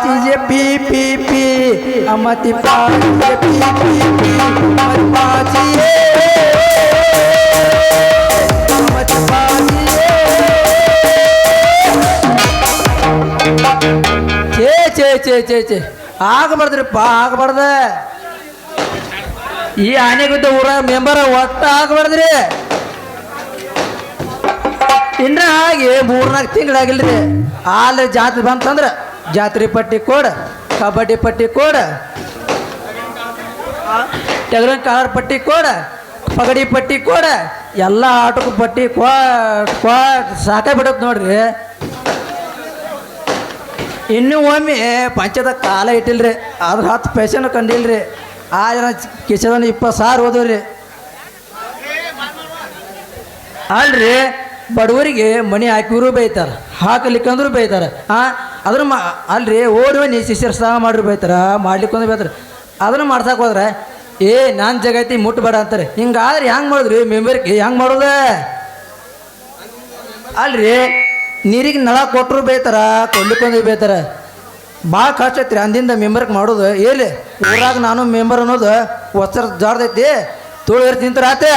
चीजें पी पी पी अमति पाचिए पी पी पी अमति पाचिए अमति पाचिए ಛೇ ಛೇ ಛೇ ಛೇ ಆಗಬಾರ್ದ್ರಿಪ್ಪ ಆಗಬಾರ್ದ ಈ ಆನೆಗುದ್ದ ಊರ ಮೆಂಬರ್ ಒಟ್ಟ ಆಗಬಾರ್ದ್ರಿ ಇನ್ನ ಹಾಗೆ 3-4 ತಿಂಗಳಾಗಿಲ್ರಿ ಆಲೆ ಜಾತ್ರೆ ಬಂತಂದ್ರ ಜಾತ್ರೆ ಪಟ್ಟಿ ಕೊಡ ಕಬಡ್ಡಿ ಪಟ್ಟಿ ಕೊಡ ಟಗರನ್ ಕಾರ್ ಪಟ್ಟಿ ಕೊಡ ಪಗಡಿ ಪಟ್ಟಿ ಕೊಡ ಎಲ್ಲ ಆಟಕ್ಕೂ ಪಟ್ಟಿ ಕೊಟ್ ಸಾಕಾಗಿ ಬಿಡತ್ ನೋಡ್ರಿ ಇನ್ನೂ ಒಮ್ಮೆ ಪಂಚದ ಕಾಲ ಇಟ್ಟಿಲ್ರಿ ಅದ್ರ 10 ಪೈಸೆನೂ ಕಂಡಿಲ್ರಿ ಆ ಜನ ಕಿಶದನ 20,000 ಹೋದವ್ರಿ ಅಲ್ರಿ ಬಡವರಿಗೆ ಮನೆ ಹಾಕಿದ್ರು ಬೈತಾರ ಹಾಕಲಿಕ್ಕಂದ್ರು ಬೈತಾರ ಅದ್ರ ಅಲ್ರಿ ಓಡಿ ನೀ ಶಿಷ್ಯರ ಸಹ ಮಾಡ್ರಿ ಬೈತಾರ ಮಾಡ್ಲಿಕ್ಕಂದ್ರೆ ಬೈತಾರ ಅದನ್ನು ಮಾಡ್ಸಕ್ಕೆ ಹೋದ್ರೆ ನಾನು ಜಗೈತಿ ಮುಟ್ಟಬೇಡ ಅಂತಾರೆ ಹಿಂಗಾದ್ರೆ ಹೆಂಗೆ ಮಾಡಿದ್ರಿ ಮೆಂಬರ್ಗೆ ಹೆಂಗೆ ಮಾಡೋದ ಅಲ್ರಿ ನೀರಿಗೆ ನಳ ಕೊಟ್ಟರು ಬೈತಾರ ಕೊಡ್ಲಿಕ್ಕಂದ್ರೆ ಬೈತಾರ ಭಾಳ ಕಷ್ಟ ಐತ್ರಿ ಅಂದಿಂದ ಮೆಂಬರ್ಗೆ ಮಾಡೋದು ಎಲ್ಲಿ ಊರಾಗ ನಾನು ಮೆಂಬರ್ ಅನ್ನೋದು ವಸ್ತ್ರ ಜಾಡ್ದೈತಿ ತುಳಿರ್ ತಿಂತರ ಆತೆ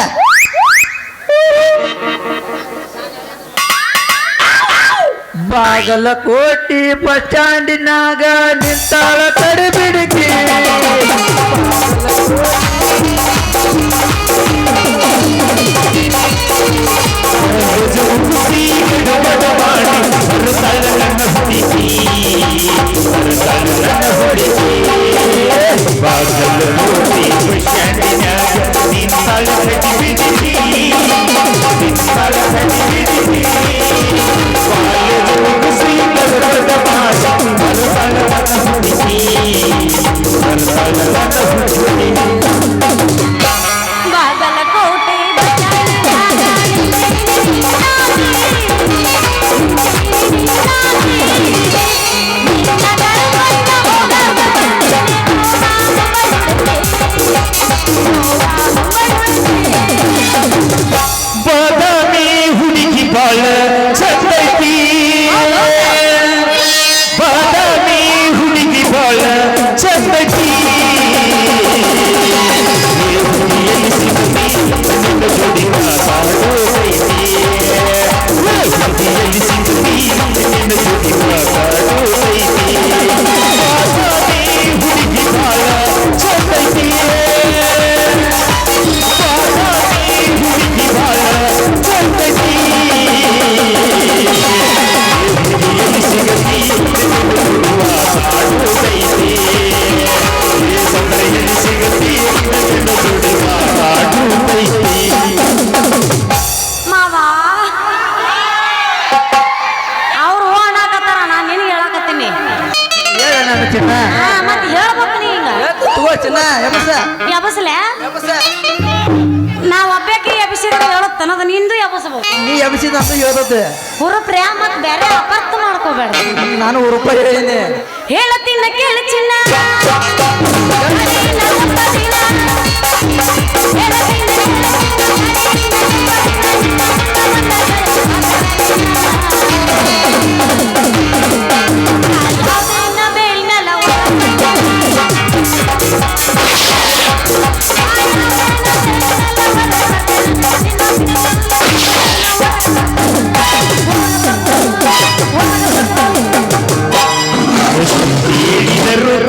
ಬಾಗಲಕೋಟಿ ಬಸ್ ಸ್ಟ್ಯಾಂಡಿನಾಗ ನಿಂತಾಳ ತಡಿಬಿಡಿಕಿ ನಾವು ಒಬ್ಬಾಕಿ ಎಬ್ಸಿದ್ರೆ ಹೇಳುತ್ತಾನದ ನಿಂದು ಎಬ್ಸಬಹುದು ನೀ ಎಬ್ಸಿದ ಅಂತ ಹೇಳ್ತದೆ ಹುರುಪ್ರ್ಯಾ ಮತ್ತೆ ಬೇರೆ ಅಪಾರ್ಥ ಮಾಡ್ಕೋಬೇಡ ನಾನು ರೂಪಾಯಿ ಹೇಳಿನಿ ಹೇಳತ್ತಿನ ಕೇಳಿ ಚಿನ್ನ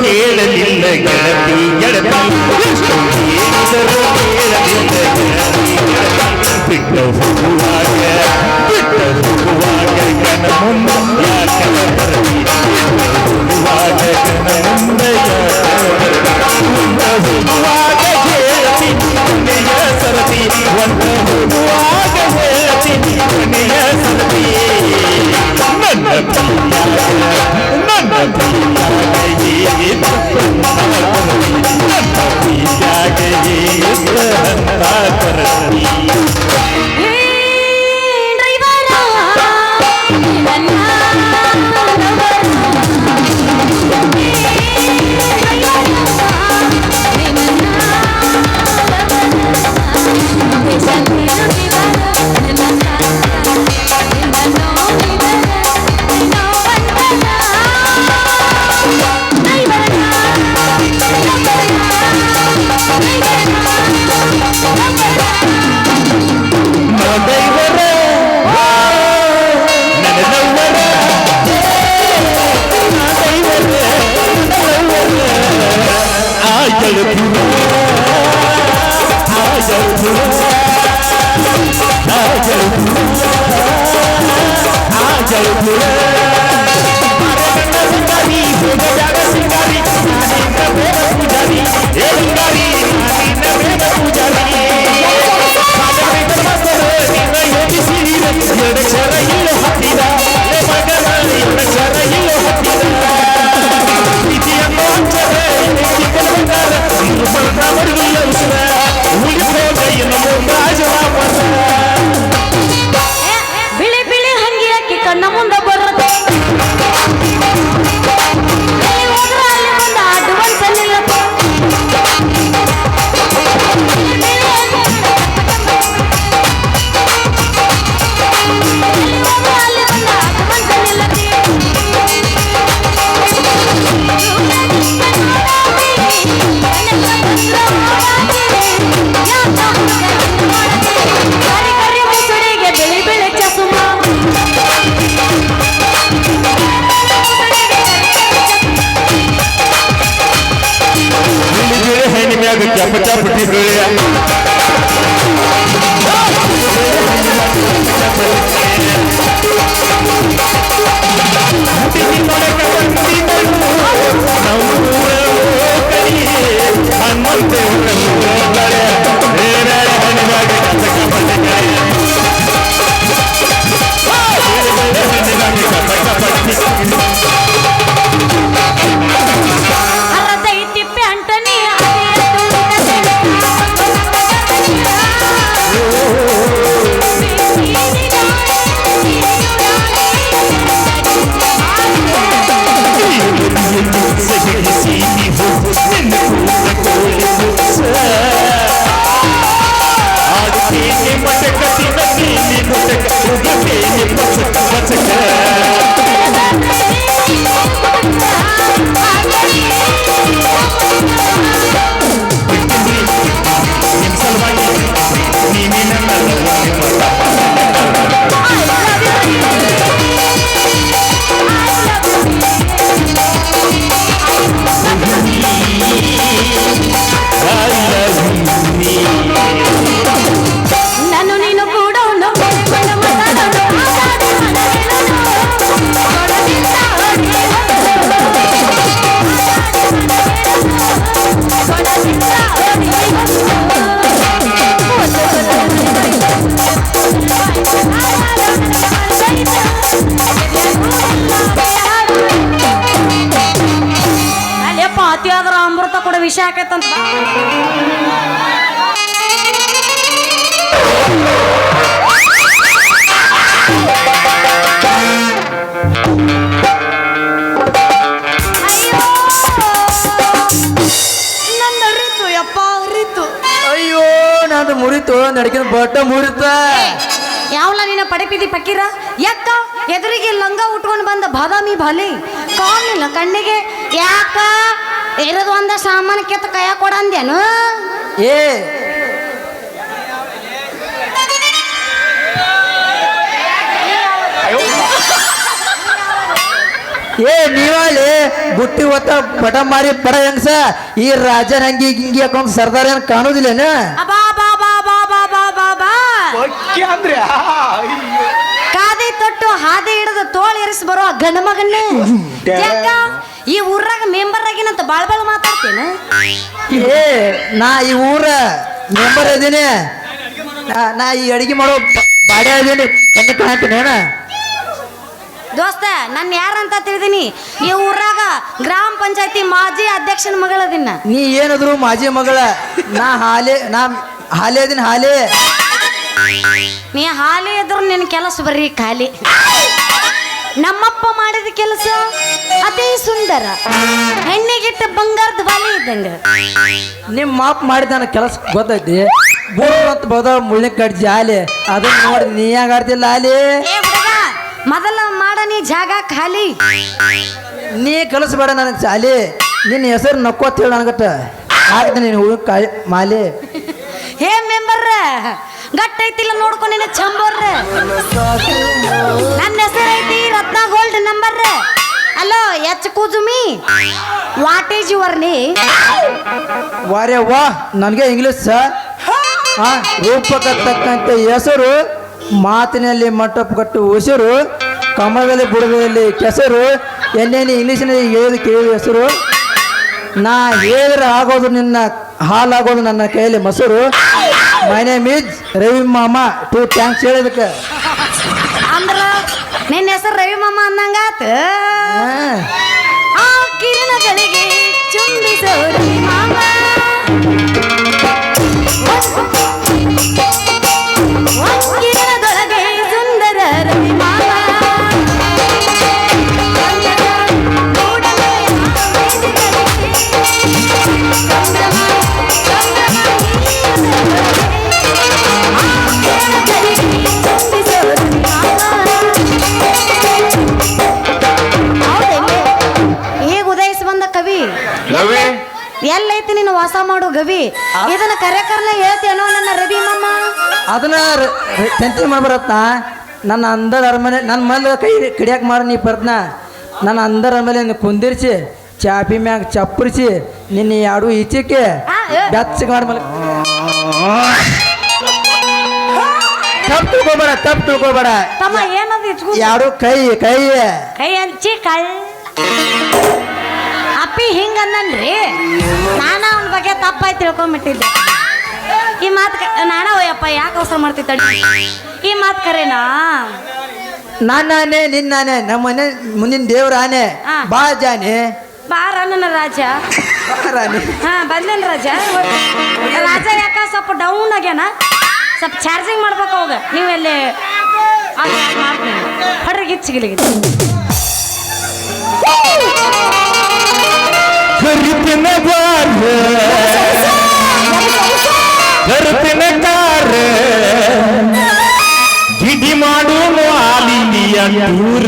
ಕೇಳಲಿಲ್ಲ ಗೆಳತಿ ಗೆಳತಿ ಹೇಳಿದರು ಕೇಳಲಿಲ್ಲ ಗೆಳತಿ ಬಿಟ್ಟ ಹೋಗುವಾಗ ಕನ ಮುಂದೆ ಹೋಗುವಾಗ ಕನ ಮುಂದೆ ಹೋಗುವಾಗ ಗೆಳತಿ ಕೊನೆಯ ಸರತಿ ಒಂದ ಹೋಗುವಾಗ ಗೆಳತಿ ಕೊನೆಯ ಸರತಿ ನನ್ನ ಹೋಗಬ್ಯಾಡ ಸಿಂಗಾರಿ ನಾನಿನ್ನ ಬೇಗ ಪೂಜಾರಿ ಏ ಬಂಗಾರಿ ನಾನಿನ್ನ ಬೇಗ ಪೂಜಾರಿ ನಿನ್ನ ಯೋಗಿಸಿದ ಎಡಚರ ಇಲ್ಲೋ ಹತ್ತಿದ ಏ ಮಗನ ಎಡಚರ ಇಲ್ಲೋ ಹತ್ತಿದ ಪ್ರೀತಿಯನ್ನು ಹಂಚದ ಚಿಕ್ಕನ ಬಂಗಾರ ಇನ್ನು ಬರ್ತಾ ಬರುವುದಿಲ್ಲ ಉಸಿರ ಉಳಿದೋಗ ಇನ್ನು ರಾಜರಾಮನ ಬಿಳಿ ಬಿಳಿ ಹಂಗಿ ಹಾಕಿ ಕಣ್ಣ ಮುಂದೆ ಬರುತ್ತೆ ಅಲ್ಲಿ ಹೋದ್ರೆ ಅಲ್ಲಿ ಒಂದು ಅಡ್ವಾನ್ಸ್ ನಿಲ್ಲಪ್ಪ ಬೆಳಿ ಬೆಳೆ ಚಸುಮ ಹೆಣ್ಣು ಮ್ಯಾಗ ಚಪ ಚಾಪಟಿ ಬೆಳೆಯ ಹನುಮಂತೆ ಹೆಣ್ಣು ಮ್ಯಾಗ ಚಪ ಚಾಪಟಿ ಅರದೈ ತಿಪ್ಪೆ ಅಂಟನಿ ನಾನು ನೀನು ಕೂಡ ಅಲ್ಲಪ್ಪ ಅತಿಯಾದ್ರ ಅಮೃತ ಕೂಡ ವಿಷ ಆಕೈತಂತ ನನ್ನ ರಿತು ಯಪ್ಪ ರಿತು ಅಯ್ಯೋ ನಂದು ಮುರಿತು ನಡಕಿನ ಬಟ್ಟ ಮುರಿತ ಯಾವಲ್ಲ ನೀನ ಪಡೆಪಿದಿ ಪಕ್ಕೀರ ಯಾಕ ಎದುರಿಗೆ ಲಂಗ ಉಟ್ಕೊಂಡು ಬಂದ ಬಾದಾಮಿ ಬಾಲಿ ಕಾಣಿಲ್ಲ ಕಣ್ಣಿಗೆ ಯಾಕ ಇರೋದು ಒಂದ ಸಾಮಾನು ಕೆತ್ತ ಕೈಯ ಕೊಡ ಅಂದ್ಯಾನು ಏ ಏ ನೀವಾಳಿ ಬುಟ್ಟಿ ಹೊತ್ತ ಪಟ ಮಾರಿ ಪಡ ಹೆಂಗ್ಸ ಈ ರಾಜನ ಹಂಗಿ ಗಿಂಗಿ ಹಾಕೊಂಡ್ ಸರ್ದಾರ ಏನ್ ಕಾಣುದಿಲ್ಲೇನ ಅಬಾ ಬಾ ಬಾ ಬಾ ಬಾ ಬಾ ಬಾ ಬಾ ಅಂದ್ರೆ ಕಾದೆ ತೊಟ್ಟು ಹಾದೆ ಹಿಡಿದು ತೋಳ ಇರಿಸಿ ಬರೋ ಗಂಡ ಮಗನ್ನೇ ಯಾಕ ಈ ಊರಾಗ ಮೆಂಬರ್ ಆಗಿನಂತ ಬಾಳ್ ಬಾಳ್ ಮಾತಾಡ್ತೇನ ಏ ನಾ ಈ ಊರ ಮೆಂಬರ್ ಇದೀನಿ ನಾ ಈ ಅಡಿಗೆ ಮಾಡೋ ಬಾಡೆ ಇದೀನಿ ಕಣ್ಣು ಕಾಣ್ತೀನಿ ಏನ ದೋಸ್ತ ನಾನು ಯಾರಂತ ತಿಳಿದೀನಿ ಈ ಊರಾಗ ಗ್ರಾಮ ಪಂಚಾಯತಿ ಮಾಜಿ ಅಧ್ಯಕ್ಷನ ಮಗಳದಿನ ನೀ ಏನಾದ್ರು ಮಾಜಿ ಮಗಳ ನಾ ಹಾಲೆ ಅದೀನಿ ಹಾಲೆ ನೀ ಹಾಲಿ ಎದ್ರು ನಿನ್ನ ಕೆಲಸ ಬರ್ರಿ ಖಾಲಿ ನಮ್ಮಪ್ಪ ಮಾಡಿದ ಕೆಲಸ ಅದೇ ಸುಂದರ ಹೆಣ್ಣಿಗಿಟ್ಟ ಬಂಗಾರದ ಬಾಲಿ ಇದ್ದಂಗ ನಿಮ್ಮ ಮಾಪ್ ಮಾಡಿದ ನನ್ನ ಕೆಲಸ ಗೊತ್ತೈತಿ ಬೂತ್ ಬೋದ ಮುಳ್ಳಿ ಕಟ್ ಜಾಲಿ ಅದನ್ನ ನೋಡಿ ನೀ ಯಾಕೆ ಆಡ್ತಿಲ್ಲ ಆಲಿ ಏ ಹುಡುಗ ಮೊದಲ ಮಾಡ ನೀ ಜಾಗ ಖಾಲಿ ನೀ ಕಲಿಸ್ಬೇಡ ನನಗೆ ಚಾಲಿ ನಿನ್ನ ಹೆಸರು ನಕ್ಕೋತ್ ಹೇಳ ನನಗಟ್ಟ ಹಾಕ್ತೀನಿ ನೀನು ಹೂವು ಕಾಯಿ ಮಾಲಿ ಹೇ ಮೆಂಬರ್ ಗಟ್ಟೈತಿಲ್ಲ ನೋಡ್ಕೊಂಡು ನಿನ್ನ ಚಂಬೋರ್ರ ನನ್ನ ಹೆಸರು ಐತಿ ರತ್ನ ಗೋಲ್ಡ್ ನಂಬರ್ ಅಲೋ ಎಚ್ ಕೂಜುಮಿ ವಾಟ್ ಈಸ್ ಯುವರ್ ನೇ ವಾರೇ ವಾ ನನಗೆ ಇಂಗ್ಲೀಷ್ ರೂಪಕ್ಕೆ ತಕ್ಕಂತೆ ಹೆಸರು ಮಾತಿನಲ್ಲಿ ಮಂಟಪ ಕಟ್ಟು ಉಸಿರು ಕಮಲದಲ್ಲಿ ಬುಡದಲ್ಲಿ ಕೆಸರು ಎನ್ನೇನು ಇಂಗ್ಲೀಷ್ನಲ್ಲಿ ಹೇಳಿದ ಕೇಳಿದ ಹೆಸರು ನಾ ಹೇಳಿದ್ರೆ ಆಗೋದು ನಿನ್ನ ಹಾಲಾಗೋದು ನನ್ನ ಕೈಯಲ್ಲಿ ಮೊಸರು. ಮೈ ನೇಮ್ ಈಸ್ ರವಿ ಮಾಮ ಟು ಥ್ಯಾಂಕ್ಸ್ ಹೇಳಿದಕ್ಕೆ. ಅಂದ್ರ ನಿನ್ನ ಹೆಸರು ರವಿ ಮಾಮ ಅನ್ನಂಗಾತ. ಆ ಕಿರಣಗಳಿಗೆ ಚುಂಬಿಸೋ ರವಿ ಮಾಮ, ಕಿರಣದೊಳಗೆ ಸುಂದರ ರವಿ ಮಾಮ. ಈಗ ಉದಯಿಸಿ ಬಂದ ಕವಿ ರವಿ ಎಲ್ಲೈತಿ ನೀನು ವಾಸ ಮಾಡೋ ಗವಿ. ಇದನ್ನ ಕರೆಕರ್ಲೆ ಹೇಳ್ತೇನೋ ನನ್ನ ರವಿ ಮಾಮ. ಅದನ್ನ ಚಿಂತೆ ಮಾಡ್ಬರತ್ನ. ನನ್ನ ಅಂದರ ಅರಮನೆ ನನ್ನ ಮೇಲೆ ಕೈ ಕಿಡಿಯಾಕ ಮಾಡಿ ನೀ ಬರ್ತನ. ನನ್ನ ಅಂದರ ಮೇಲೆ ಕುಂದಿರ್ಸಿ ಚಾಪಿ ಮ್ಯಾಗ ಚಪ್ಪರಿಸಿ ನಿನ್ನ ಎರಡು ಈಚೆಗೆ ಬೆಚ್ಚಗೆ ಮಾಡ್ಮೇಲೆ ತಪ್ಪು ತಿಳ್ಕೊಬೇಡ. ತಮ್ಮ ಏನದು ಇಟ್ಕೊ ಎರಡು ಕೈ ಕೈ ಹಂಚಿ ಅಪ್ಪಿ ಹಿಂಗನ್ನನ್ರಿ. ನಾನ ಅವನ ಬಗ್ಗೆ ತಪ್ಪಾಯ್ತು ತಿಳ್ಕೊಂಬಿಟ್ಟಿದ್ದೆ. ಈ ಮಾತು ನಾನ ಹೋಯಪ್ಪ ಯಾಕೆ ಅವಸರ ಮಾಡ್ತಿದ್ದ ಈ ಮಾತು ಕರೆನಾ? ನಾನೇ ನಿನ್ನಾನೆ ನಮ್ಮ ಮನೆ ಮುಂದಿನ ದೇವ್ರ ಆನೆ. ಬಾ ಜಾನೆ ಬಾರ ನನ್ನ ರಾಜ. ರಾಣಿ ಹಾ ಬಂದೇನ್ ರಾಜ. ರಾಜ ಯಾಕ ಸ್ವಲ್ಪ ಡೌನ್ ಆಗ್ಯಾನ, ಸ್ವಲ್ಪ ಚಾರ್ಜಿಂಗ್ ಮಾಡ್ಬೇಕು ಅವಾಗ. ನೀವೆಲ್ಲಿ ಹೊಡ್ರಿಗೆ ಚಿಗಿಲಿಗೆ ಕರಿತಿನ ಬಾರ ಕರಿತಿನ ಕಾರ ಗಿಡಿ ಮಾಡೋನು ಆಲಿಲಿಯ ಟೂರ.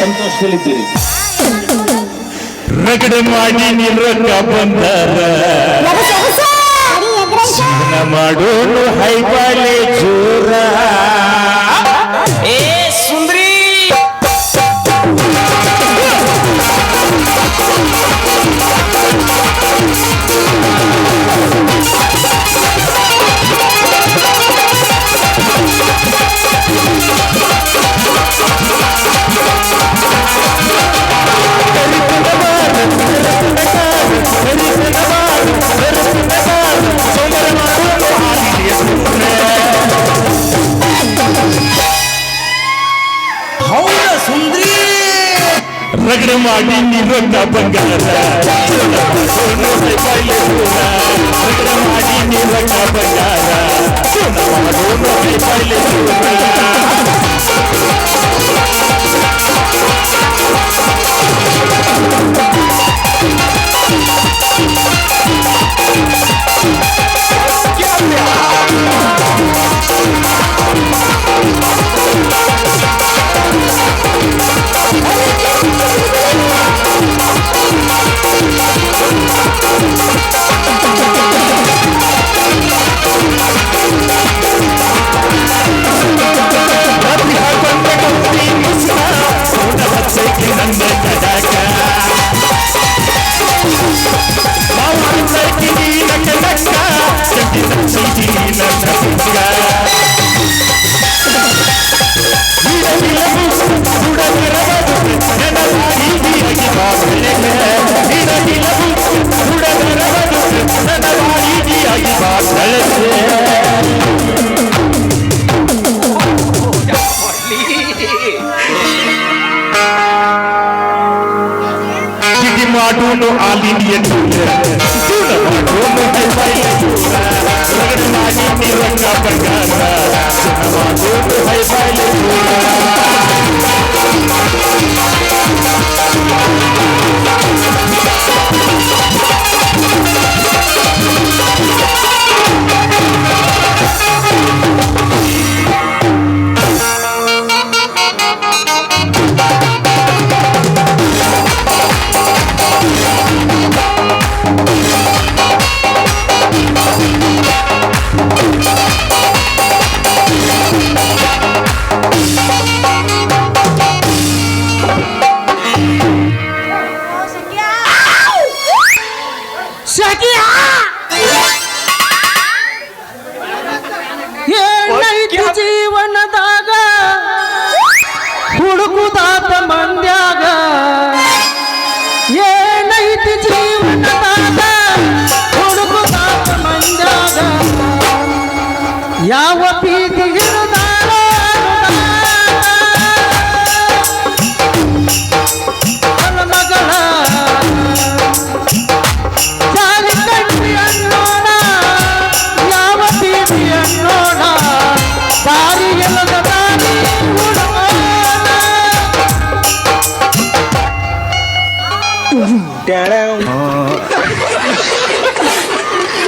ಸಂತೋಷದಲ್ಲಿದ್ದೀರಿ. ರಗಡ ಮಾಡಿ ನಿರಕ ಬಂದಾರ ಜೀವನ ಮಾಡೋನು ಹೈಬಾಲೆ ಜೋರ. ಏ ಸುಂದ್ರಿ ರಗಡ ಮಾಡಿ ನಿರಕ ಬಂಗಾರ ರಗಡ ಮಾಡಿ ನಿರಕ ಬಂಗಾರ ಮಾಡೋನು ಹೈಬಾಲೆ ಜೋರ. ಮಾಡೋನು ಆಲ್ ಇಂಡಿಯಾ ಟೂರ್ ಮಾಡೋನು ಹೈಬಾಲೆ ಜೋರ. ರಗಡ ಮಾಡಿ ನಿರಕ ಬಂಗಾರ ಮಾಡೋನು ಹೈಬಾಲೆ ಜೋರ.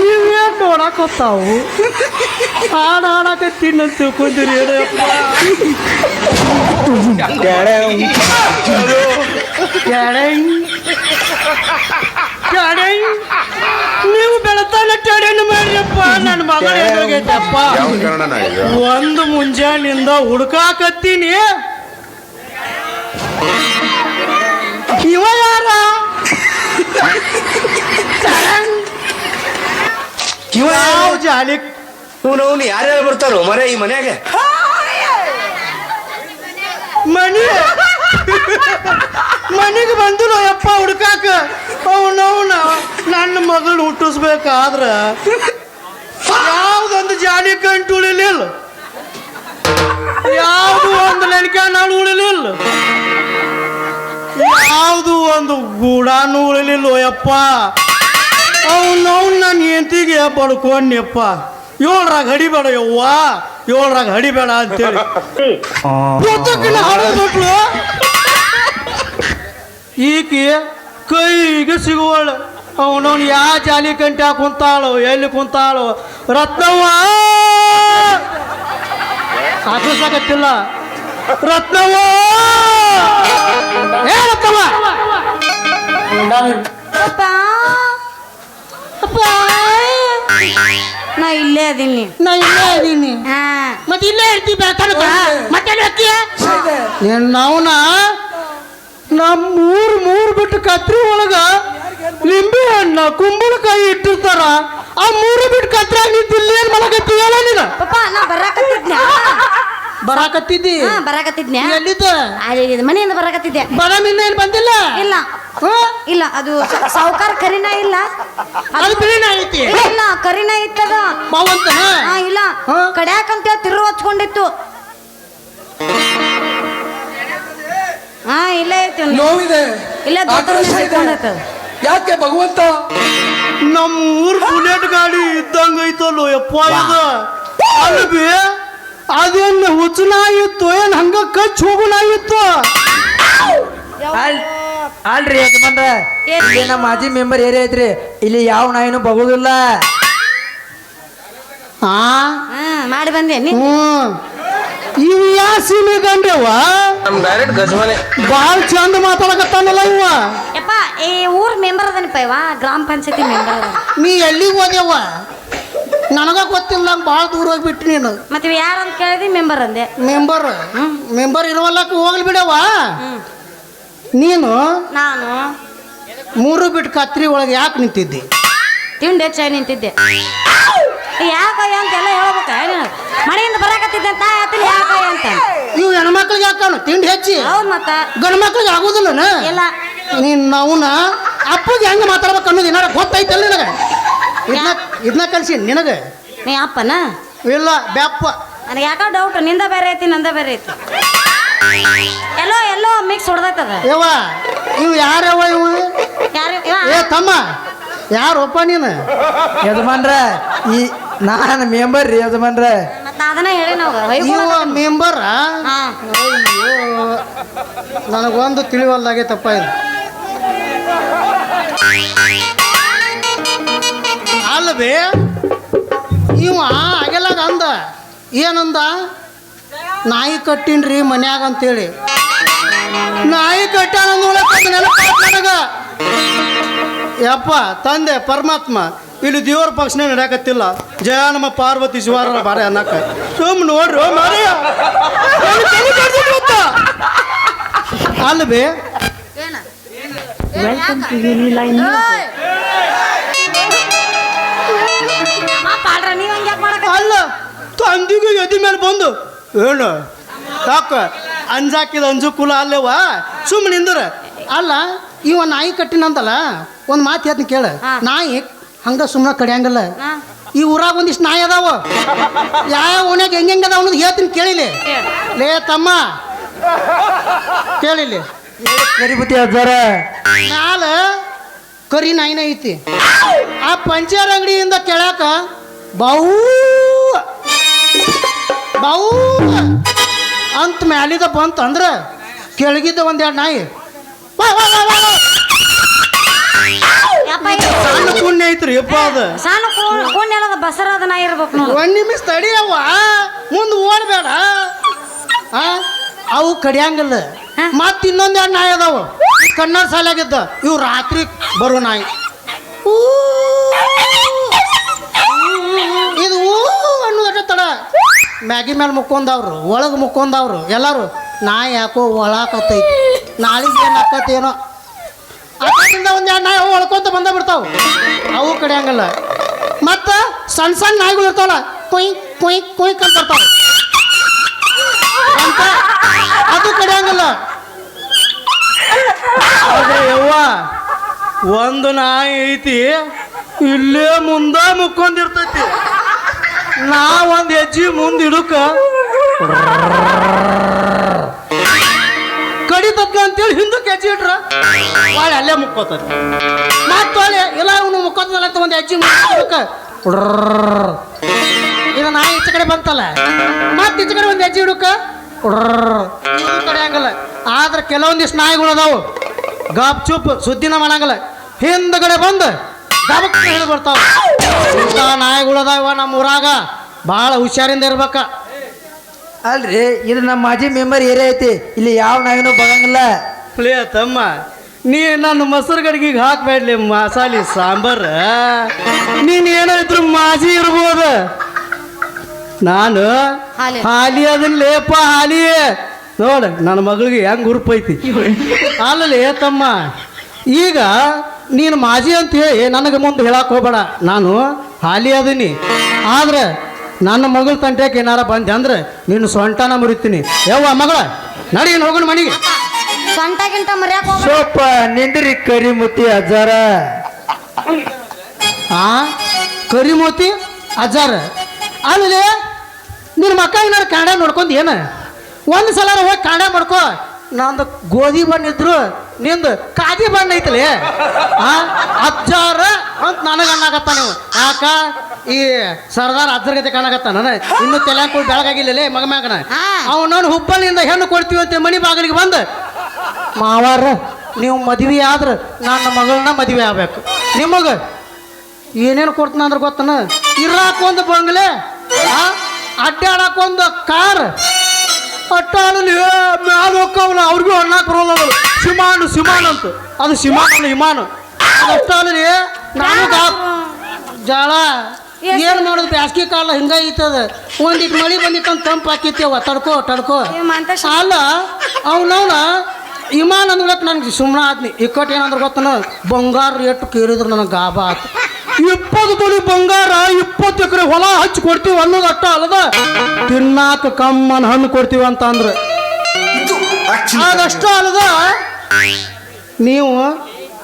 ನೀವೇನು ನೋಡಾಕೋತಾವು ಹಾಡು ಹಾಡಾಕತ್ತೀನಿ ಅಂತ ತಿಳ್ಕೊಂತೀರಿ ಏನಪ್ಪ ನೀವು ಬೆಳತಾನ ಟೆಡೆನ್ ಮಾಡ್ರಪ್ಪ ನನ್ನ ಮಗಳ ಏನಾಗೈತಪ್ಪ ಒಂದು ಮುಂಜಾನಿಂದ ಹುಡುಕಾಕತ್ತೀನಿ ಇವ ಯಾರ ಇವ ಯಾವ ಜಾಲಿ ಅವನು ಯಾರ್ಯಾರು ಬರ್ತಾರೋ ಮರೆ ಈ ಮನ್ಯಾಗ ಮನೆಗೆ ಬಂದಿರೋ ಯಪ್ಪ ಹುಡ್ಕಾಕ ಅವನವನ ನನ್ನ ಮಗಳು ಹುಟ್ಟಿಸ್ಬೇಕಾದ್ರ ಯಾವ್ದೊಂದು ಜಾಲಿ ಕಂಟು ಉಳಿಲಿಲ್ಲ ಯಾವುದು ಒಂದು ನೆನಕ ನಾಳು ಉಳಿಲಿಲ್ಲ ಯಾವುದು ಒಂದು ಗೂಡಾನು ಉಳಿಲಿಲ್ಲ ಯಪ್ಪ ಅವನವ್ನ ನನ್ನ ಹೆಂಡತಿಗೆ ಬಡ್ಕೊಂಡ್ಯಪ್ಪ 7ರಾಗ ಹಡಿಬೇಡ ಯವ್ವ 7ರಾಗ ಹಡಿಬೇಡ ಅಂತೇಳಿ ಹಾಡೋದ್ಬಿಟ್ಲು ಈಕೆ ಕೈಗೆ ಸಿಗುವಳ ಅವನವ್ನು ಯಾ ಜಾಲಿ ಕಂಟ್ಯಾ ಕುಂತಾಳು ಎಲ್ಲಿ ಕುಂತಾಳು ರತ್ನವ್ವ ಹಾಕಿಸಕತ್ತಿಲ್ಲ ರತ್ನವ್ವ ಏ ರತ್ನವ್ವ ಅಪ್ಪ ಅಪ್ಪ ನಾ ಇಲ್ಲೇ ಅದೀನಿ ಹಾ ಮತ್ತೆ ಇಲ್ಲೇ ಇರ್ತೀವಿ ಮತ್ತೆ ನಾವ್ನ ಮೂರು ಬಿಟ್ಟು ಕತ್ರಿ ಒಳಗ ಲಿಂಬೆ ಹಣ್ಣ ಕುಂಬಳಕಾಯಿ ಇಟ್ಟಿರ್ತಾರ ಆ 3 ಬಿಟ್ಟು ಕತ್ರಾಗ ನಿಂತಿಲ್ಲ ಏನ್ ಮಾಡಕತ್ತಿ ಹೇಳ ನೀನ ಪಪ್ಪ ನಾ ಬರಾಕತ್ತಿದ್ದಿ ಬರಾಕತ್ತಿದ್ನ್ಯಾ ಎಲ್ಲಿದ್ದ ಮನೆಯಿಂದ ಬರಾಕತ್ತಿದ್ದೆ ಬರಾಮಿಂದ ಏನ್ ಬಂದಿಲ್ಲ ಇಲ್ಲ ಇಲ್ಲ ಅದು ಸಾವುಕಾರ ಕರಿನ ಇಲ್ಲ ಅದು ಬಿಳಿನ ಐತಿ ಇಲ್ಲ ಕರಿನ ಇತ್ತದ ಮಾವಂತ ಇಲ್ಲ ಕಡ್ಯಾಕಂತ ತಿರು ಹಚ್ಕೊಂಡಿತ್ತು ಹಾ ಇಲ್ಲೇ ಐತಿ ನೋವಿದೆ ಇಲ್ಲ ಯಾಕೆ ಭಗವಂತ ನಮ್ಮ ಊರ್ ಬುಲೆಟ್ ಗಾಡಿ ಇದ್ದಂಗ ಐತಲ್ಲೋ ಯಪ್ಪ ಇದು ಅಲ್ಬಿ ಅದೇನು ಹುಚ್ಚನಾಗಿತ್ತು ಏನ್ ಹಂಗ ಕಚ್ ಹೋಗುನಾಗಿತ್ತು ಅಲ್ರಿ ಯಜಮಾನ್ರ ಇಲ್ಲಿ ನಮ್ಮ ಮಾಜಿ ಮೆಂಬರ್ ಏರಿಯಾ ಐತ್ರಿ ಇಲ್ಲಿ ಯಾವ ನಾಯಿನೂ ಬಗುದಿಲ್ಲ ಮಾಡಿ ಬಂದೆ ಇವ್ ಯಾ ಸೀಮೆ ಗಂಡ್ರವ್ವ ಡೈರೆಕ್ಟ್ ಗಜಮನೆ ಬಾಳ ಚಂದ ಮಾತಾಡಕತ್ತಾನಲ್ಲ ಇವ ಯಪ್ಪ ಈ ಊರ್ ಮೆಂಬರ್ ಅದನಪ್ಪ ಇವ ಗ್ರಾಮ ಪಂಚಾಯತಿ ಮೆಂಬರ್ ಅದ ನೀ ಎಲ್ಲಿಗೆ ಹೋದ್ಯವ್ವ ನನಗ ಗೊತ್ತಿಲ್ಲ ಭಾಳ ದೂರ ಹೋಗ್ಬಿಟ್ಟು ನೀನು ಮತ್ತೆ ಯಾರಂತ ಕೇಳಿದಿ ಮೆಂಬರ್ ಅಂದೆ ಮೆಂಬರ್ ಇರುವಲ್ಲಕ್ಕ ಹೋಗ್ಲಿ ಬಿಡವ್ವ ನೀನು ನಾನು 3 ಬಿಟ್ಟು ಕತ್ರಿ ಒಳಗೆ ಯಾಕೆ ನಿಂತಿದ್ದಿ ತಿಂಡಿ ಹೆಚ್ಚಾಗಿ ನಿಂತಿದ್ದೆ ಯಾಕಯ್ಯ ಅಂತೆಲ್ಲ ಹೇಳ್ಬೇಕ ಮನೆಯಿಂದ ಬರಾಕತ್ತಿದ್ದೆ ಅಂತ ಆತಿಲ್ಲ ಯಾಕಯ್ಯ ಅಂತ ಇವು ಹೆಣ್ಮಕ್ಳಿಗೆ ಯಾಕವನು ತಿಂಡಿ ಹೆಚ್ಚಿ ಹೌದು ಮತ್ತ ಗಂಡು ಮಕ್ಳಿಗೆ ಆಗುದಿಲ್ಲ ಇಲ್ಲ ನೀನ್ ನಾವುನ ಅಪ್ಪಗೆ ಹೆಂಗೆ ಮಾತಾಡ್ಬೇಕು ಅನ್ನೋದು ಏನಾರ ಗೊತ್ತೈತಲ್ಲ ನಿನಗೆ ಇದನ್ನ ಕಲ್ಸಿ ನಿನಗೆ ನೀ ಅಪ್ಪನ ಇಲ್ಲ ಬ್ಯಾಪ್ಪ ನನಗೆ ಯಾಕೋ ಡೌಟ್ ನಿಂದ ಬೇರೆ ಐತಿ ನಂದ ಬೇರೆ ಐತಿ ಎಲ್ಲೋ ಮಿಕ್ಸ್ ಹೊಡೆದೈತದ ಯವ್ವ ಇವು ಯಾರವ್ವ ಇವು ಯಾರು ಏ ತಮ್ಮ ಯಾರಪ್ಪ ನೀನು ಯಜಮಾನ್ರ ಈ ನಾನು ಮೆಂಬರ್ ರೀ ಯಜಮಾನ್ರ ಮತ್ತೆ ಅದನ್ನ ಹೇಳಿ ನಾವು ಇವ ಮೆಂಬರ್ ನನಗೊಂದು ತಿಳಿವಲ್ಲಾಗೈತಪ್ಪ ಇದು ಅಲ್ವೇ ಇವ ಆಗಲಾಗ ಅಂದ ಏನಂದ ನಾಯಿ ಕಟ್ಟಿನ್ರಿ ಮನ್ಯಾಗ ಅಂತೇಳಿ ನಾಯಿ ಕಟ್ಟಾನ ನನಗ ಯಪ್ಪ ತಂದೆ ಪರಮಾತ್ಮ ಇಲ್ಲಿ ದೇವ್ರ ಪಕ್ಷನೇ ನಡೆಯಕತ್ತಿಲ್ಲ ಜಯ ನಮ್ಮ ಪಾರ್ವತಿ ಶಿವಾರ ಬಾರೆ ಅನ್ನಕ ಸುಮ್ ನೋಡ್ರಿ ಅಲ್ವೇ ಅಲ್ಲ ತಂದಿಗೂ ಎದಿ ಮೇಲೆ ಬಂದು ಏನು ಯಾಕ ಅಂಜಾಕಿದ ಅಂಜು ಕುಲ ಅಲ್ಲೇವ ಸುಮ್ಮನೆ ನಿಂದ್ರ ಅಲ್ಲ ಇವ ನಾಯಿ ಕಟ್ಟಿನಂತಲ್ಲ ಒಂದು ಮಾತು ಹೇಳ್ತೀನಿ ಕೇಳ ನಾಯಿ ಹಂಗ ಸುಮ್ಮನೆ ಕಡಿಯಂಗಲ್ಲ ಈ ಊರಾಗ ಒಂದಿಷ್ಟು ನಾಯಿ ಅದಾವ ಯಾವ ಓಣ್ಯಾಗ ಹೆಂಗೆ ಅದಾವ ಅನ್ನೋದು ಹೇಳ್ತೀನಿ ಕೇಳಿಲಿ ಲೇ ತಮ್ಮ ಕೇಳಿಲಿ ಕರಿಬುತ್ತಿ ಅಜ್ಜಾರ ಮ್ಯಾಲ ಕರಿ ನಾಯಿನ ಐತಿ ಆ ಪಂಚರ್ ಅಂಗಡಿಯಿಂದ ಕೆಳಕ ಬಾವು ಬಾವು ಅಂತ ಮ್ಯಾಲಿದ ಬಂತ ಅಂದ್ರೆ ಕೆಳಗಿದ್ದ ಒಂದೆರಡು ನಾಯಿ ಲೇಪ ಅದ ಸಣ್ಣ ಕೋಣ್ ಎಲ್ಲದ ಬಸರಾದ ನಾ ಇರ್ಬೇಕು ನೋಡು. ಒಂದ್ ನಿಮಿಷ ತಡಿಯವ್ವ, ಮುಂದೆ ಓಡ್ಬೇಡ. ಅವು ಕಡಿಯಂಗಿಲ್ಲ. ಮತ್ ಇನ್ನೊಂದ್ ಎರಡು ನಾಯಿ ಅದಾವ ಕಣ್ಣಾರ್ ಸಾಲಾಗಿದ್ದ. ಇವು ರಾತ್ರಿ ಬರೋ ನಾಯಿ. ಇದು ಅನ್ನೋದಟ ತಡ ಮ್ಯಾಗಿ ಮೇಲೆ ಮುಕ್ಕೊಂಡವ್ರು, ಒಳಗೆ ಮುಕ್ಕೊಂಡವ್ರು ಎಲ್ಲಾರು. ನಾಯಿ ಯಾಕೋ ಒಳಾಕತ್ತೈತಿ, ನಾಳಿಗೆ ಏನು ಆಕತ್ತೇನೋ. ಅದರಿಂದ ಒಂದು ಎರಡು ನಾಯಿ ಒಳ್ಕೊಂತ ಬಂದ ಬಿಡ್ತಾವ. ಅವು ಕಡಿಯಂಗಲ್ಲ. ಮತ್ತು ಸಣ್ಣ ಸಣ್ಣ ನಾಯಿಗಳು ಇರ್ತಾವಲ್ಲ, ಕೊಯ್ ಕೊಯ್ ಕೊಯ್ ಅಂತ ಬರ್ತಾವ ಅಂತ, ಅದು ಕಡಿಯಂಗಲ್ಲ. ಅದೇ ಯವ್ವ, ಒಂದು ನಾಯಿ ಐತಿ ಇಲ್ಲೇ ಮುಂದ ಮುಕ್ಕೊಂಡಿರ್ತೈತಿ. ನಾ ಒಂದು ಹೆಜ್ಜೆ ಮುಂದೆ ಇಡುಕ ಕಡಿತದ್ನ ಅಂತೇಳಿ ಹಿಂದಕ್ಕೆ ಹೆಜ್ಜೆ ಇಟ್ರ ಒಳ್ಳೆ ಅಲ್ಲೇ ಮುಕ್ಕೋತದ. ಮತ್ತೊಳ್ಳೆ ಇಲ್ಲ ಇವನು ಮುಕ್ಕೋತದಲ್ಲ ಅಂತ ಒಂದು ಹೆಜ್ಜೆ ಮುಂದಕ್ಕೆ ಇದು ನಾಯಿ ಈಚೆ ಕಡೆ ಬಂತಲ್ಲ, ಮತ್ತೆ ಈಚೆ ಕಡೆ ಒಂದು ಹೆಜ್ಜೆ ಇಡುಕ ಕಡೆ ಹಂಗಲ್ಲ. ಆದ್ರೆ ಕೆಲವೊಂದಿಷ್ಟು ನಾಯಿಗಳು ಅದಾವು ಗಾಪ್ ಚುಪ್ ಸುದ್ದಿನ ಮಾಡಂಗಲ್ಲ, ಹಿಂದಗಡೆ ಬಂದು ಗಬಕ್ ಹೇಳಿ ಬರ್ತಾವ. ಇಂಥ ನಾಯಿಗಳು ಅದಾವ ನಮ್ಮ ಊರಾಗ, ಭಾಳ ಹುಷಾರಿಂದ ಇರ್ಬೇಕ. ಅಲ್ರಿ ಇದು ನಮ್ಮ ಮಾಜಿ ಮೆಂಬರ್ ಏರಿಯಾ ಐತಿ, ಇಲ್ಲಿ ಯಾವ ನಾಯಿನೂ ಬಗಂಗಿಲ್ಲ. ಲೇ ತಮ್ಮ, ನೀ ನನ್ನ ಮೊಸರು ಗಡಿಗೆ ಹಾಕ್ಬೇಡ್ಲಿ ಮಸಾಲೆ ಸಾಂಬಾರ. ನೀನು ಏನೋ ಇದ್ರು ಮಾಜಿ ಇರ್ಬೋದು, ನಾನು ಹಾಲಿ ಅದನ್ನ ಲೇಪ ಹಾಲಿ. ನೋಡ ನನ್ನ ಮಗಳಿಗೆ ಹೆಂಗ್ ಹುರುಪೈತಿ. ಅಲ್ಲಲೇ ತಮ್ಮ, ಈಗ ನೀನು ಮಾಜಿ ಅಂತ ಹೇಳಿ ನನಗೆ ಮುಂದೆ ಹೇಳಕ್ ಹೋಗ್ಬೇಡ. ನಾನು ಹಾಲಿ ಅದೀನಿ, ಆದ್ರೆ ನನ್ನ ಮಗಳ ತಂಟ್ಯಾಕೆ ಏನಾರ ಬಂದೆ ಅಂದ್ರೆ ನೀನು ಸೊಂಟನ ಮುರಿತೀನಿ. ಯವ್ವ ಮಗಳ ನಡಿ ಹೋಗೋಣ ಮನೆಗೆ. ಸೊಂಟಗಿಂತ ಮರ್ಯಾಕ ಸ್ವಲ್ಪ ನಿಂದ್ರಿ ಕರಿಮುತ್ತಿ ಅಜ್ಜಾರ. ಕರಿಮೋತಿ ಅಜ್ಜಾರ ಅಲ್ಲಿ ನಿನ್ನ ಮಕ್ಕ ಏನಾರು ಕಾಂಡ ನೋಡ್ಕೊಂಡು ಏನು ಒಂದು ಸಲ ಹೋಗಿ ಕಾಂಡ ಮಾಡ್ಕೋ. ನಂದು ಗೋಧಿ ಬಣ್ಣ ಇದ್ರು ನಿಂದು ಕಾದಿ ಬಣ್ಣ ಐತಲೇ ಅಜ್ಜಾರ ಅಂತ ನನಗೆ ಅನ್ನಾಗತ್ತ. ನೀವು ಯಾಕ ಈ ಸರ್ದಾರ್ ಅಜ್ಜರ ಗತೆ ಕಾಣಾಗತ್ತ. ನಾನು ಇನ್ನು ತೆಲಂಕೂರು ಬೆಳಗಾಗಿಲ್ಲಲೇ ಮಗ ಮ್ಯಾಗನ ಅವನವನು ಹುಬ್ಬಳ್ಳಿಯಿಂದ ಹೆಣ್ಣು ಕೊಡ್ತೀವಿ ಅಂತ ಮನೆ ಬಾಗಿಲಿಗೆ ಬಂದು, ಮಾವಾರ ನೀವು ಮದುವೆ ಆದ್ರೆ ನನ್ನ ಮಗಳನ್ನ ಮದುವೆ ಆಗ್ಬೇಕು. ನಿಮಗೆ ಏನೇನು ಕೊಡ್ತಾನ ಅಂದ್ರೆ ಗೊತ್ತನ, ಇರಾಕೊಂದು ಬಂಗ್ಲೆ, ಅಡ್ಡಾಡಕ್ಕೊಂದು ಕಾರ್, ಅಟ್ಟಾಡಲಿ ಮ್ಯಾಲ ಹೋಕ್ಕವಲ್ಲ ಅವ್ರಿಗೂ ಅಣ್ಣಾಕ್ ಬರೋಲ್ಲ. ಸಿಮಾನು ಸಿಮಾನ್ ಅಂತ, ಅದು ಸಿಮಾನು ಹಿಮಾನು. ಅದು ಅಷ್ಟಾಡಲಿ ನಾನು ಜಾಳ ಏನು ಮಾಡೋದು, ಬ್ಯಾಸ್ಗಿ ಕಾಲ ಹಿಂಗ ಐತದ. ಒಂದಿಟ್ಟು ಮಳಿ ಬಂದಿತ್ತಂತ ತಂಪು ಹಾಕಿತ್ತೇವ, ತಡ್ಕೋ ತಡ್ಕೋ ಅಲ್ಲ. ಅವನವನ ಇಮಾನ್ ಅಂದ್ಬಿಡಕ್ಕೆ ನನಗೆ ಸುಮ್ಮನೆ ಆದ್ನಿ. ಇಕ್ಕಟ್ಟು ಏನಂದ್ರೆ ಗೊತ್ತನ, ಬಂಗಾರ ರೇಟು ಕೇಳಿದ್ರು ನನಗೆ ಗಾಬ ಆತು. 20 ತೊಲಿ ಬಂಗಾರ 20 ಎಕರೆ ಹೊಲ ಹಚ್ಚಿ ಕೊಡ್ತೀವಿ ಅನ್ನೋದು ಅಟ್ಟ ಅಲ್ಲದ, ತಿನ್ನಾಕ ಕಮ್ಮನ ಹಣ್ಣು ಕೊಡ್ತೀವಿ ಅಂತ ಅಂದ್ರೆ ಅದಷ್ಟ ಅಲ್ಲದ. ನೀವು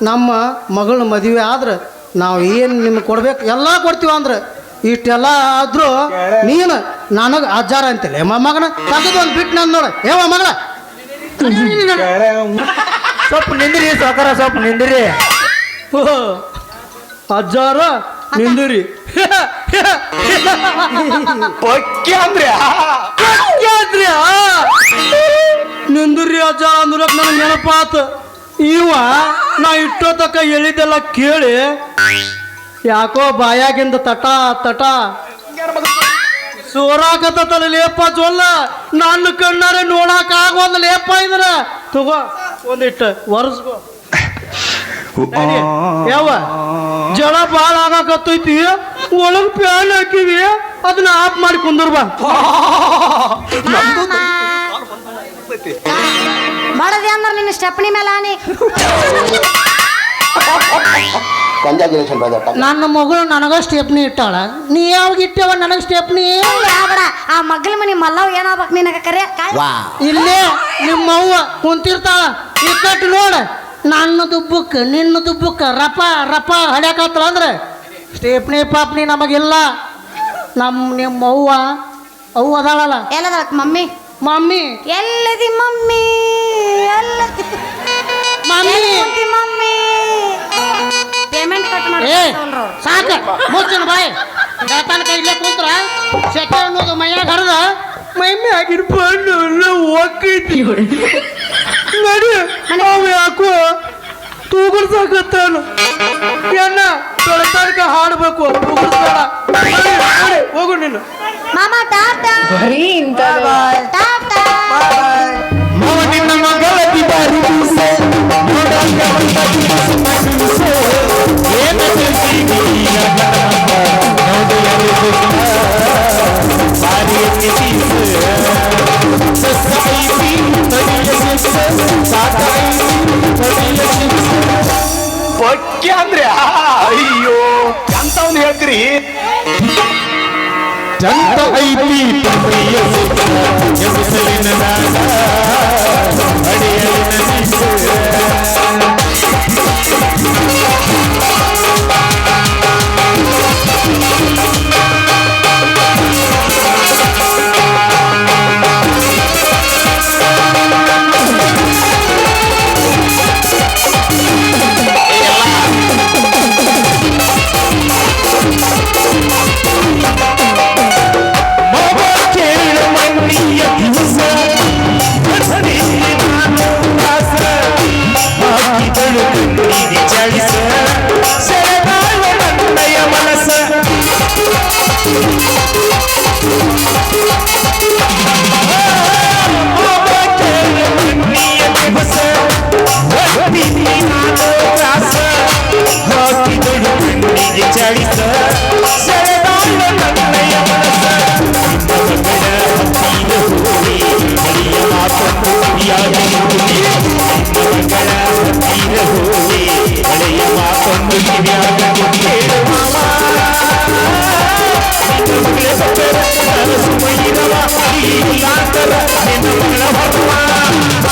ನಮ್ಮ ಮಗಳ ಮದುವೆ ಆದ್ರೆ ನಾವು ಏನು ನಿಮ್ಗೆ ಕೊಡ್ಬೇಕು ಎಲ್ಲ ಕೊಡ್ತೀವಿ ಅಂದ್ರೆ, ಇಷ್ಟೆಲ್ಲ ಆದ್ರೂ ನೀನು ನನಗೆ ಅಜ್ಜಾರ ಅಂತಿಲ್ಲ ಮಗನ ತಗದು ಒಂದು ಬಿಟ್ಟು ನಾನು ನೋಡ. ಏವ ಮಗಳ ಸ್ವಲ್ಪ ನಿಂದ್ರಿ ಸಾಕಾರ, ಸ್ವಲ್ಪ ನಿಂದ್ರಿ. ಅಜ್ಜಾರ ನಿಂದ್ರಿ ನಿಂದ್ರಿ ಅಜ್ಜಾರ ಅಂದ್ರಕ್ ನನಗೆ ನೆನಪಾತ. ಇವ ನಾ ಇಟ್ಟೋತಕ್ಕ ಹೇಳಿದ್ದೆಲ್ಲ ಕೇಳಿ ಯಾಕೋ ಬಾಯಾಗಿಂದ ತಟ ತಟ ಸೋರಾಕತ್ತಲ್ಲ ಲೇಪ ಜೊಲ್ಲ. ನನ್ನ ಕಣ್ಣಾರೆ ನೋಡಾಕ ಆಗೋದು ಲೇಪ ಇದ್ರ ತಗೋ ಒಂದಿಟ್ಟು ಒರೆಸ್ಕೋ. ಯಾವ ಜಳ ಭಾಳ ಆಗಾಕತ್ತೈತಿ, ಒಳಗ್ ಪ್ಯಾನ್ ಹಾಕಿವಿ, ಅದನ್ನ ಆಫ್ ಮಾಡಿ ಕುಂದರ್ ಬಾ. ಮಾಡದೆ ಅಂದ್ರೆ ನಿನ್ನ ಸ್ಟೆಪ್ನಿ ಮೇಲೆ ಆನೆ. ನನ್ನ ಮಗಳು ನನಗ ಸ್ಟೆಪ್ನಿ ಇಟ್ಟಾಳ, ನೀ ಯಾವಾಗ ಇಟ್ಟವ ನನಗ ಸ್ಟೆಪ್ನಿ? ಬೇಡ, ಆ ಮಗ್ಲ ಮನಿ ಮಲ್ಲವ್ ಏನಾಗ್ಬೇಕು ನಿನಗ ಕರೆ. ಇಲ್ಲೇ ನಿಮ್ಮವ್ವ ಕುಂತಿರ್ತಾಳ, ಇಕ್ಕಟ್ಟು ನೋಡ ನನ್ನ ದುಬ್ಬಕ್ಕ ನಿನ್ನ ದುಬ್ಬಕ್ಕ ರಪ ರಪ ಹಡ್ಯಾಕತ್ತಳ ಅಂದ್ರೆ ಸ್ಟೇಪ್ನಿ ಪಾಪ್ನಿ ನಮಗಿಲ್ಲ. ನಿಮ್ಮವ್ವ ಅವ್ವ ಅದಾಳಲ್ಲ, ಎಲ್ಲದ ಮಮ್ಮಿ ಮಮ್ಮಿ ಎಲ್ಲದಿ ಮಮ್ಮಿ, ಎಲ್ಲ ಮಮ್ಮಿ ಮಮ್ಮಿ ಪೇಮೆಂಟ್ ಕಟ್ ಏ ಸಾಕ ಮುಚ್ಚನ ಬಾಯ್. ಬೆಳತಾನ ಕೈ ಇಲ್ಲೇ ಕೂತ್ರ ಸೆಕೆ ಅನ್ನೋದು ಮೈಯಾಗ ಹರಿದ ಮೈಮೆ ಆಗಿರ್ಬಂಡು ಹೋಗೈತಿ. ನಡಿ ಅವ ಯಾಕೋ ತೂಗುಡ್ಸಾಕತ್ತಾನು. ಎನ್ನ ಬೆಳತಾಡ್ಕ ಹಾಡ್ಬೇಕು ಉಗುರ್ಸ್ಬೇಡ. ನಡಿ, ನಡಿ, ಹೋಗು ನೀನು. ಮಾಮ ಟಾಟಾ ಬರೀ ಇಂತ ಟಾಟಾ ನಿನ್ನ ಮಗಳ ಬಾರಿ ಬೀಸೆ ನೋಡಾಗ ಒಂದ ದಿವಸ ಮನಸ್ಸೆ ಏನ ತಿಳಿಸಿ ಈಗ ನೋಡಿ ಯಾರು ಬಾರಿ ಕಿಸಿಸೆ ಸಸ್ಕೈತಿ ತಡಿಯ ಸಿಸೆ ಸಾಕಾಯಿ ತಡಿಯ ಸಿಸೆ ಪಕ್ಕೆ ಅಂದ್ರೆ ಅಯ್ಯೋ ಎಂತವ್ನು ಹೇಳ್ತೀರಿ ಜಂತ ಐತಿ ಪ್ರಿಯ ಸಿಕ್ಕ ಎಸಲಿನ ನಾಡ ಅಡಿಯಲಿನ ನಿಸೆ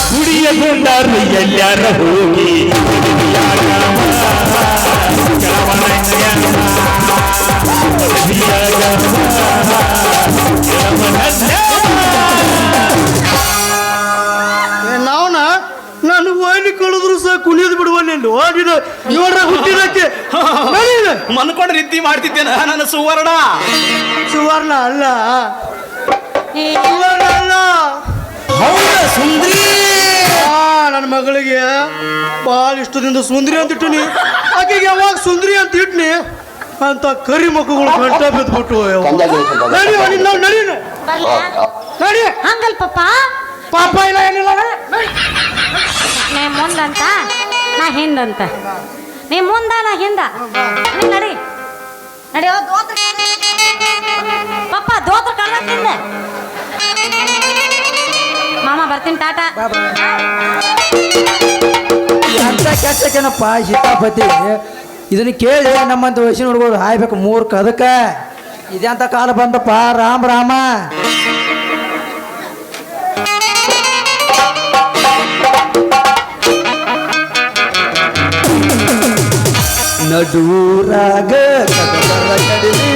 ಹುಡಿಯಗೊಂಡರು ಎಲ್ಲರ ಹೋಗಿ ನಾವ್ನ ನಾನು ಓಯ್ಲಿ ಕಳೆದ್ರು ಸಹ ಕುಣಿಯೋದು ಬಿಡುವ ನೀನು ಓದಿದ ನೋಡ್ರ ಹುಟ್ಟಿದಕ್ಕೆ ಮನ್ಕೊಂಡು ರೀತಿ ಮಾಡ್ತಿದ್ದೇನ ನನ್ನ ಸುವರ್ಣ ಸುವರ್ಣ ಅಲ್ಲ ಸುವರ್ಣ ಅಲ್ಲ ಸುಂದ್ರಿ ನನ್ನ ಮಗಳಿಗೆ ಭಾಳ ಇಷ್ಟದಿಂದ ಸುಂದ್ರಿ ಅಂತ ಇಟ್ಟನಿ ಆಕೆಗೆ ಯಾವಾಗ ಸುಂದ್ರಿ ಅಂತ ಇಟ್ನಿ ಅಂತ ಕರಿ ಮಕ್ಕಳು ಗಂಟ ಬಿದ್ಬಿಟ್ಟು ನಡಿ ನಾವು ನಡಿ ನಡಿ ಹಂಗಲ್ ಪಪ್ಪ ಪಾಪ ಇಲ್ಲ ಏನಿಲ್ಲ ನೀ ಮುಂದಂತ ನಾ ಹಿಂದಂತ ನೀ ಮುಂದ ನಾ ಹಿಂದ ನೀ ನಡಿ ನಡಿ ಪಪ್ಪ ದೋತ್ರ ಕಳ್ಳ ಮಾಮ ಬರ್ತೀನಿ ಟಾಟಾ ಅಂತ ಕೆಟ್ಟಕೇನಪ್ಪ ಹಿತಾಪತಿ ಇದನ್ನ ಕೇಳಿ ನಮ್ಮಂತ ವಯಸ್ಸಿನ ಹುಡುಗರು ಹಾಯ್ಬೇಕು ಮೂರ್ಖ ಅದಕ್ಕೆ ಇದೆಂತ ಕಾಲ ಬಂದಪ್ಪ ರಾಮ ರಾಮ ನಡುರಾಗ ಕಡಲ ಕಡಲಿ